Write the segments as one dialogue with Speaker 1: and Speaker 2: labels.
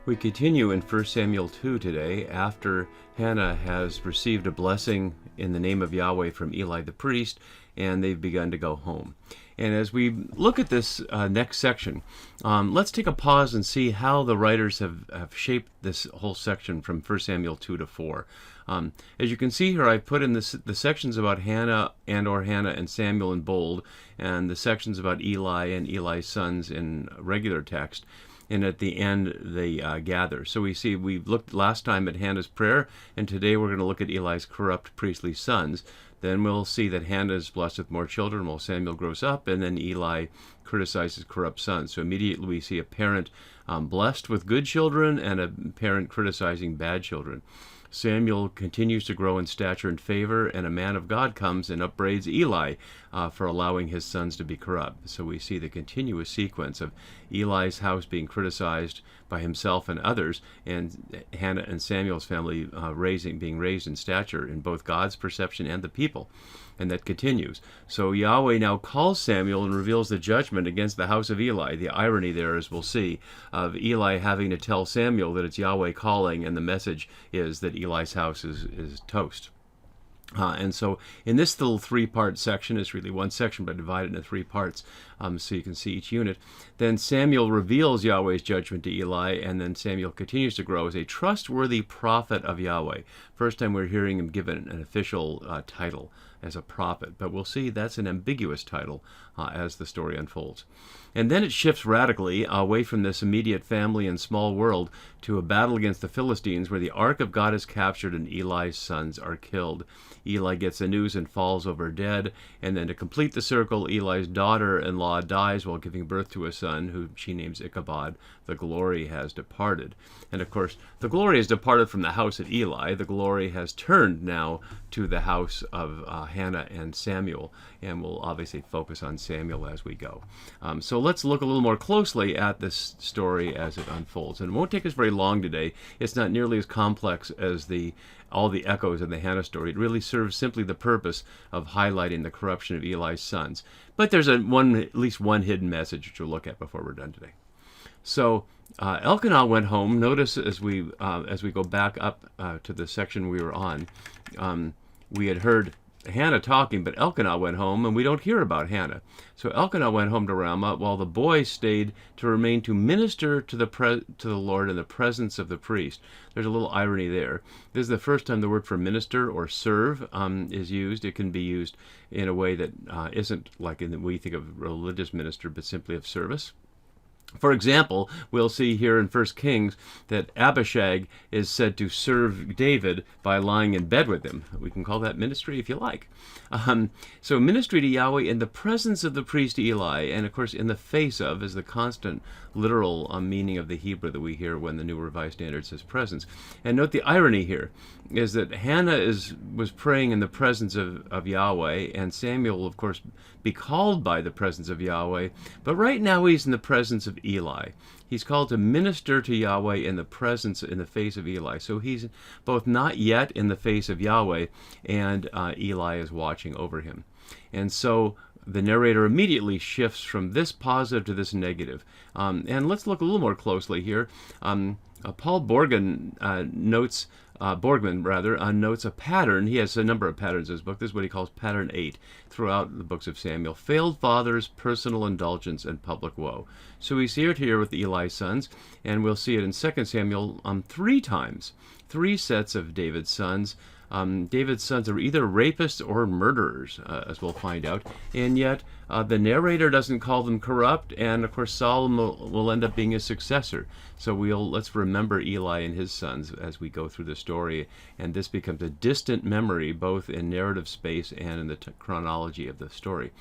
Speaker 1: We continue in 1 Samuel 2 today after Hannah has received a blessing in the name of Yahweh from Eli the priest, and they've begun to go home. And as we look at this next section, let's take a pause and see how the writers have shaped this whole section from 1 Samuel 2 to 4. As you can see here, I've put in the sections about Hannah and Samuel in bold, and the sections about Eli and Eli's sons in regular text. And at the end, they gather. So we see, we looked last time at Hannah's prayer, and today we're going to look at Eli's corrupt priestly sons. Then we'll see that Hannah is blessed with more children while Samuel grows up, and then Eli criticizes corrupt sons. So immediately we see a parent blessed with good children and a parent criticizing bad children. Samuel continues to grow in stature and favor, and a man of God comes and upbraids Eli for allowing his sons to be corrupt. So we see the continuous sequence of Eli's house being criticized by himself and others, and Hannah and Samuel's family being raised in stature in both God's perception and the people. And that continues. So Yahweh now calls Samuel and reveals the judgment against the house of Eli. The irony there, as we'll see, of Eli having to tell Samuel that it's Yahweh calling, and the message is that Eli's house is toast. And so in this little three-part section, it's really one section but divided into three parts, so you can see each unit. Then Samuel reveals Yahweh's judgment to Eli, and then Samuel continues to grow as a trustworthy prophet of Yahweh. First time we're hearing him given an official title as a prophet, but we'll see that's an ambiguous title as the story unfolds. And then it shifts radically away from this immediate family and small world to a battle against the Philistines, where the ark of God is captured and Eli's sons are killed. Eli gets the news and falls over dead, and then to complete the circle, Eli's daughter-in-law dies while giving birth to a son who she names Ichabod. The glory has departed. And of course, the glory has departed from the house of Eli. The glory has turned now to the house of Hannah and Samuel, and we'll obviously focus on Samuel as we go. So let's look a little more closely at this story as it unfolds. And it won't take us very long today. It's not nearly as complex as all the echoes in the Hannah story. It really serves simply the purpose of highlighting the corruption of Eli's sons. But there's at least one hidden message which we'll look at before we're done today. So Elkanah went home. Notice as we go back up to the section we were on, we had heard Hannah talking, but Elkanah went home, and we don't hear about Hannah. So Elkanah went home to Ramah, while the boy stayed to remain to minister to the Lord in the presence of the priest. There's a little irony there. This is the first time the word for minister or serve is used. It can be used in a way that isn't like we think of religious minister, but simply of service. For example, we'll see here in 1 Kings that Abishag is said to serve David by lying in bed with him. We can call that ministry if you like. So ministry to Yahweh in the presence of the priest Eli, and of course in the face of is the constant literal meaning of the Hebrew that we hear when the New Revised Standard says presence. And note the irony here is that Hannah was praying in the presence of Yahweh, and Samuel will of course be called by the presence of Yahweh, but right now he's in the presence of Eli. He's called to minister to Yahweh in the face of Eli. So he's both not yet in the face of Yahweh, and Eli is watching over him. And so the narrator immediately shifts from this positive to this negative. And let's look a little more closely here. Paul Borgman notes a pattern. He has a number of patterns in his book. This is what he calls pattern 8 throughout the books of Samuel. Failed fathers, personal indulgence, and public woe. So we see it here with Eli's sons, and we'll see it in 2 Samuel 3 times. 3 sets of David's sons. David's sons are either rapists or murderers, as we'll find out, and yet the narrator doesn't call them corrupt, and of course Solomon will end up being his successor. So let's remember Eli and his sons as we go through the story, and this becomes a distant memory both in narrative space and in the chronology of the story.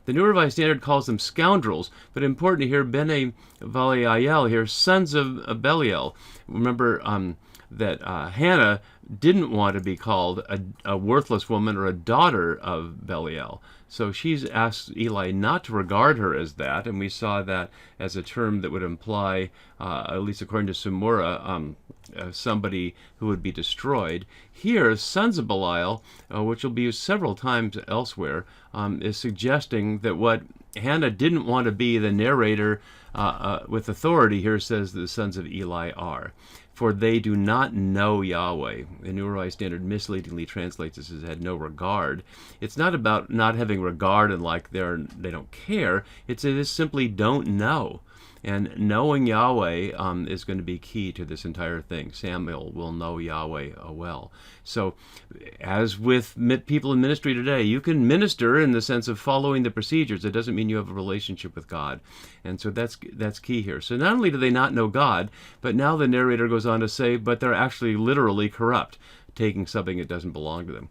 Speaker 1: The New Revised Standard calls them scoundrels, but important to hear Bene Valiel here, sons of Belial. Remember that Hannah didn't want to be called a worthless woman or a daughter of Belial. So she's asked Eli not to regard her as that, and we saw that as a term that would imply, at least according to Sumura, somebody who would be destroyed. Here, sons of Belial, which will be used several times elsewhere, is suggesting that what Hannah didn't want to be, the narrator with authority here says the sons of Eli are. For they do not know Yahweh. The New Revised Standard misleadingly translates this as had no regard. It's not about not having regard and like they don't care. They just simply don't know. And knowing Yahweh is going to be key to this entire thing. Samuel will know Yahweh well. So, as with people in ministry today, you can minister in the sense of following the procedures. It doesn't mean you have a relationship with God. And so that's key here. So not only do they not know God, but now the narrator goes on to say, but they're actually literally corrupt, taking something that doesn't belong to them.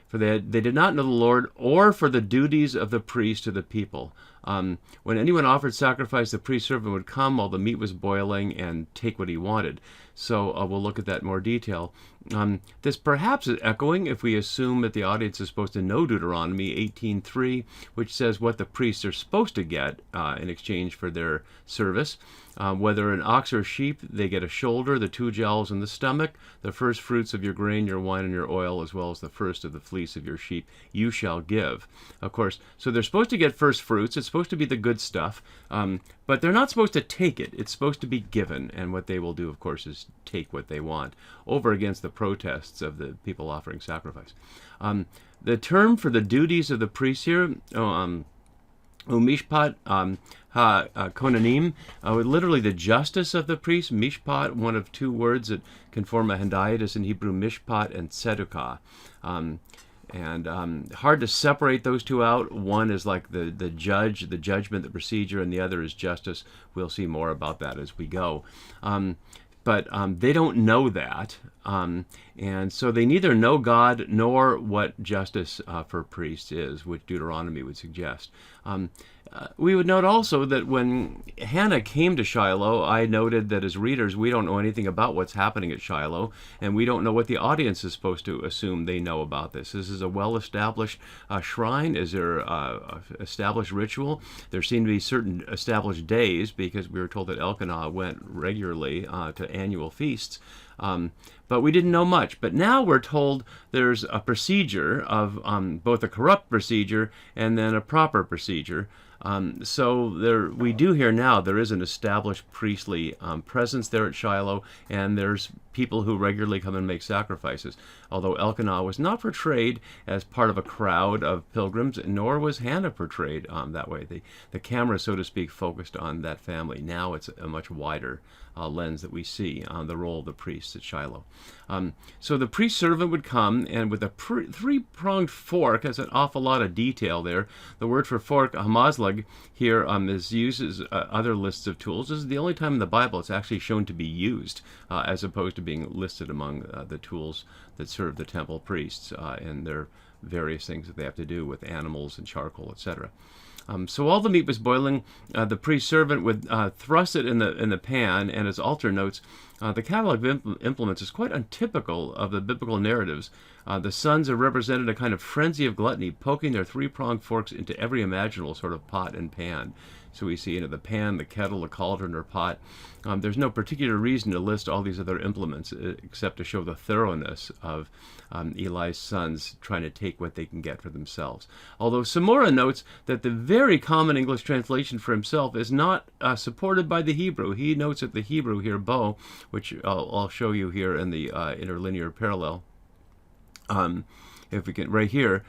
Speaker 1: For they did not know the Lord, or for the duties of the priest to the people. When anyone offered sacrifice, the priest servant would come while the meat was boiling and take what he wanted. So we'll look at that in more detail. This perhaps is echoing if we assume that the audience is supposed to know Deuteronomy 18:3, which says what the priests are supposed to get in exchange for their service. Whether an ox or sheep, they get a shoulder, the 2 jowls, and the stomach, the first fruits of your grain, your wine, and your oil, as well as the first of the fleece of your sheep, you shall give. Of course, so they're supposed to get first fruits. It's supposed to be the good stuff, but they're not supposed to take it. It's supposed to be given, and what they will do, of course, is take what they want, over against the protests of the people offering sacrifice. The term for the duties of the priests here, Mishpat Konanim, literally the justice of the priest. Mishpat, one of 2 words that can form a hendiadys in Hebrew, Mishpat and Tzedukah. Hard to separate those 2 out. One is like the judge, the judgment, the procedure, and the other is justice. We'll see more about that as we go. But they don't know that, and so they neither know God nor what justice for priests is, which Deuteronomy would suggest. We would note also that when Hannah came to Shiloh, I noted that as readers, we don't know anything about what's happening at Shiloh, and we don't know what the audience is supposed to assume they know about this. This is a well-established shrine. Is there established ritual? There seem to be certain established days, because we were told that Elkanah went regularly to annual feasts. But we didn't know much. But now we're told there's a procedure of both a corrupt procedure and then a proper procedure. So we do hear now there is an established priestly presence there at Shiloh, and there's people who regularly come and make sacrifices. Although Elkanah was not portrayed as part of a crowd of pilgrims, nor was Hannah portrayed that way. The camera, so to speak, focused on that family. Now it's a much wider lens that we see on the role of the priests at Shiloh. So the priest servant would come, and with a 3-pronged fork, has an awful lot of detail there. The word for fork, hamazlag, here is used as other lists of tools. This is the only time in the Bible it's actually shown to be used, as opposed to being listed among the tools that serve the temple priests and their various things that they have to do with animals and charcoal, etc. So while the meat was boiling, the priest servant would thrust it in the pan, and as Alter notes, the catalog of implements is quite untypical of the biblical narratives. The sons are represented a kind of frenzy of gluttony, poking their 3-pronged forks into every imaginable sort of pot and pan. So we see the pan, the kettle, the cauldron, or pot. There's no particular reason to list all these other implements except to show the thoroughness of Eli's sons trying to take what they can get for themselves. Although Samora notes that the very common English translation for himself is not supported by the Hebrew. He notes that the Hebrew here, bo, which I'll show you here in the interlinear parallel, if we can, right here,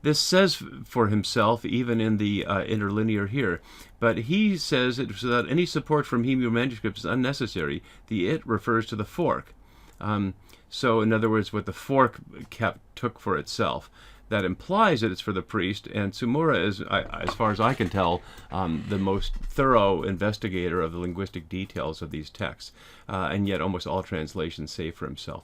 Speaker 1: this says for himself, even in the interlinear here, but he says that without any support from Hebrew manuscripts is unnecessary. The it refers to the fork. So in other words, what the fork took for itself. That implies that it's for the priest, and Tsumura is, as far as I can tell, the most thorough investigator of the linguistic details of these texts, and yet almost all translations say for himself.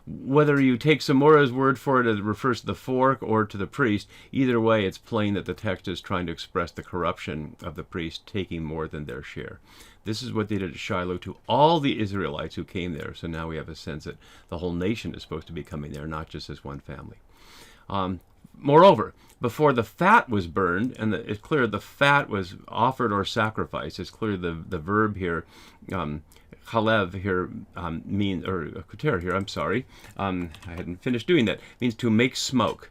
Speaker 1: Whether you take Tsumura's word for it, it refers to the fork or to the priest, either way it's plain that the text is trying to express the corruption of the priest taking more than their share. This is what they did at Shiloh to all the Israelites who came there, so now we have a sense that the whole nation is supposed to be coming there, not just as one family. Moreover, before the fat was burned, and it's clear the fat was offered or sacrificed, it's clear the verb here Chalev here means, or kuter here, I'm sorry, I hadn't finished doing that, means to make smoke.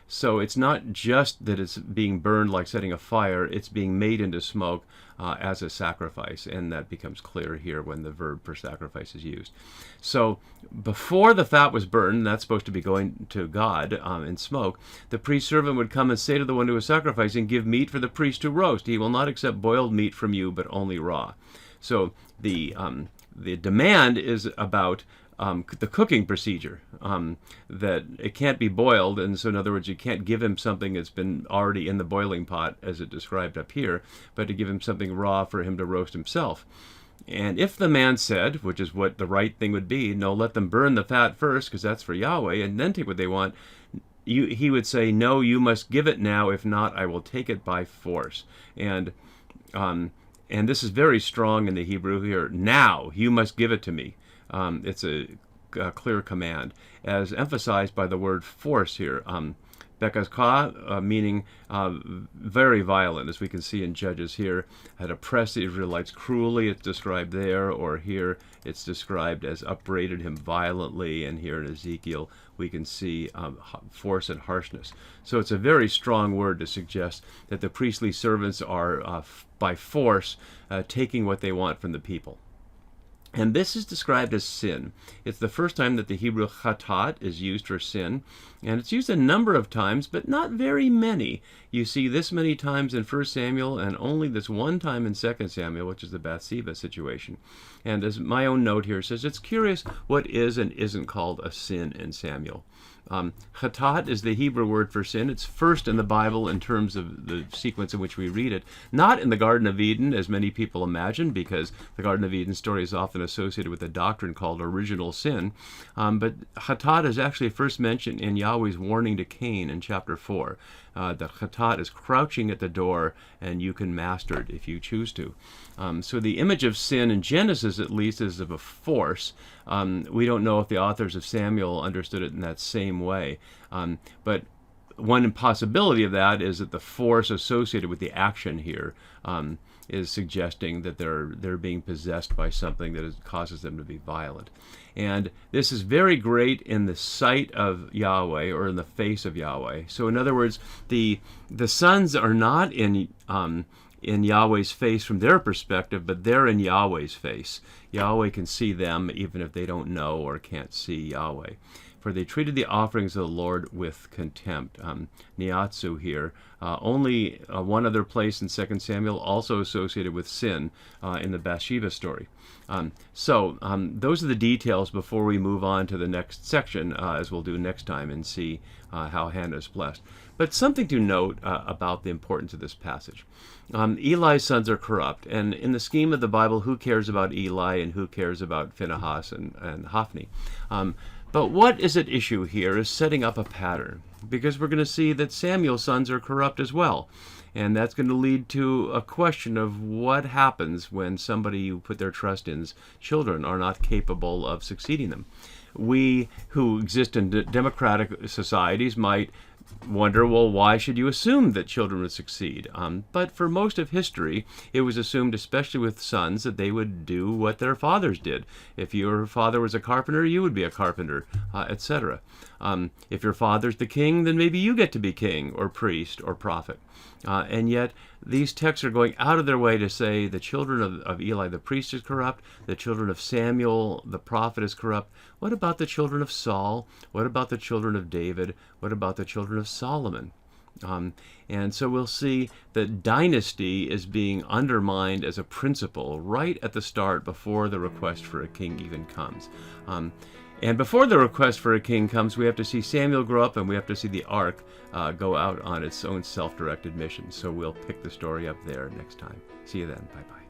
Speaker 1: So it's not just that it's being burned like setting a fire, it's being made into smoke as a sacrifice, and that becomes clear here when the verb for sacrifice is used. So before the fat was burned, that's supposed to be going to God in smoke, the priest servant would come and say to the one who was sacrificing, "Give meat for the priest to roast. He will not accept boiled meat from you, but only raw." So the demand is about the cooking procedure, that it can't be boiled, and so in other words, you can't give him something that's been already in the boiling pot, as it described up here, but to give him something raw for him to roast himself. And if the man said, which is what the right thing would be, "No, let them burn the fat first, because that's for Yahweh, and then take what they want," he would say, "No, you must give it now. If not, I will take it by force." And this is very strong in the Hebrew here. Now, you must give it to me. It's a clear command, as emphasized by the word force here. Bekazka, meaning very violent, as we can see in Judges here, had oppressed the Israelites cruelly, it's described there, or here it's described as upbraided him violently, and here in Ezekiel we can see force and harshness. So it's a very strong word to suggest that the priestly servants are by force taking what they want from the people. And this is described as sin. It's the first time that the Hebrew chatat is used for sin, and it's used a number of times, but not very many. You see this many times in 1 Samuel, and only this one time in 2 Samuel, which is the Bathsheba situation. And as my own note here says, it's curious what is and isn't called a sin in Samuel. Chatat is the Hebrew word for sin. It's first in the Bible in terms of the sequence in which we read it. Not in the Garden of Eden, as many people imagine, because the Garden of Eden story is often associated with a doctrine called original sin. But Chatat is actually first mentioned in Yahweh's warning to Cain in chapter 4. That Chatat is crouching at the door, and you can master it if you choose to. So the image of sin in Genesis, at least, is of a force. We don't know if the authors of Samuel understood it in that same way. But one possibility of that is that the force associated with the action here is suggesting that they're being possessed by something that causes them to be violent. And this is very great in the sight of Yahweh, or in the face of Yahweh. So in other words, the sons are not in Yahweh's face from their perspective, but they're in Yahweh's face. Yahweh can see them even if they don't know or can't see Yahweh. For they treated the offerings of the Lord with contempt. Niatsu here. Only one other place in 2 Samuel, also associated with sin, in the Bathsheba story. Those are the details before we move on to the next section, as we'll do next time, and see how Hannah is blessed. But something to note about the importance of this passage. Eli's sons are corrupt, and in the scheme of the Bible, who cares about Eli and who cares about Phinehas and Hophni? But what is at issue here is setting up a pattern, because we're going to see that Samuel's sons are corrupt as well. And that's going to lead to a question of what happens when somebody you put their trust in's children are not capable of succeeding them. We who exist in democratic societies might wonder, well, why should you assume that children would succeed? But for most of history, it was assumed, especially with sons, that they would do what their fathers did. If your father was a carpenter, you would be a carpenter, etc. If your father's the king, then maybe you get to be king or priest or prophet. And yet, these texts are going out of their way to say the children of Eli the priest is corrupt, the children of Samuel the prophet is corrupt. What about the children of Saul? What about the children of David? What about the children of Solomon? And so we'll see that dynasty is being undermined as a principle right at the start, before the request for a king even comes. And before the request for a king comes, we have to see Samuel grow up, and we have to see the ark go out on its own self-directed mission. So we'll pick the story up there next time. See you then. Bye-bye.